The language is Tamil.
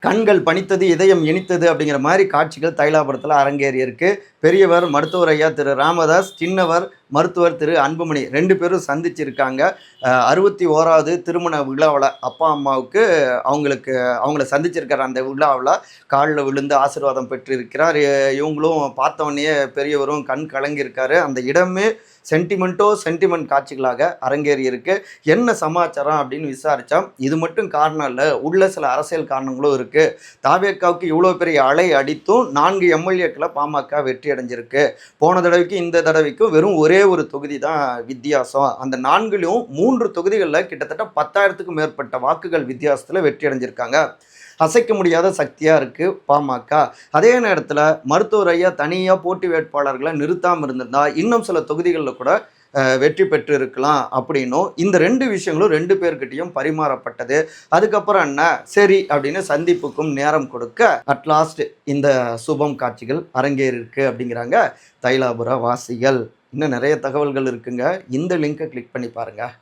கண்கள் பனித்தது, இதயம் இனித்தது அப்படிங்கிற மாரி காட்சிகள் தைலாபுரத்தில அரங்கேறி இருக்கு. பெரியவர் மருத்துவர் ஐயா திரு ராமதாஸ், சின்னவர் மருத்துவர் திரு அன்புமணி 2 பேரும் சந்திச்சிருக்காங்க. 61வது திருமண விழாவுல அப்பா, அம்மாவுக்கு அவங்களுக்கு அவங்கள சந்திச்சிருக்காரு. அந்த விழாவுல கால்ல விழுந்து ஆசீர்வாதம் பெற்றிருக்கிறார். இவங்களும் பார்த்தோனயே பெரியவரும் கண் கலங்கியிருக்காரு. அந்த இடமே சென்டிமெண்ட் காட்சிகளாக அரங்கேறி இருக்கு. என்ன சமாச்சாரம் அப்படின்னு விசாரிச்சா, இது மட்டும் காரணம் இல்ல. உள்ள சில அரசியல் காரணங்களும் இருக்கு. தாவேக்காவுக்கு இவ்வளோ பெரிய அலை அடித்தும் 4 எம்எல்ஏக்கள பாமக வெற்றி அடைஞ்சிருக்கு. போன தடவைக்கு இந்த தடவைக்கும் வெறும் ஒரே ஒரு தொகுதி தான் வித்தியாசம். அந்த 4லும் 3 தொகுதிகள்ல கிட்டத்தட்ட 10,000க்கும் மேற்பட்ட வாக்குகள் வித்தியாசத்துல வெற்றி அடைஞ்சிருக்காங்க. அசைக்க முடியாத சக்தியா இருக்கு பாமக. அதே நேரத்துல மருத்துவர் ஐயா தனியா போட்டி வேட்பாளர்களை நிறுத்தாம இருந்திருந்தா இன்னும் சில தொகுதிகளில் கூட வெற்றி பெற்று இருக்கலாம் அப்படின்னும் இந்த 2 விஷயங்களும் 2 பேர்கிட்டையும் பரிமாறப்பட்டது. அதுக்கப்புறம் என்ன சரி அப்படின்னு சந்திப்புக்கும் நேரம் கொடுக்க அட்லாஸ்ட் இந்த சுபம் காட்சிகள் அரங்கேறி இருக்கு அப்படிங்கிறாங்க தைலாபுர வாசிகள். இன்னும் நிறைய தகவல்கள் இருக்குங்க. இந்த லிங்கை கிளிக் பண்ணி பாருங்க.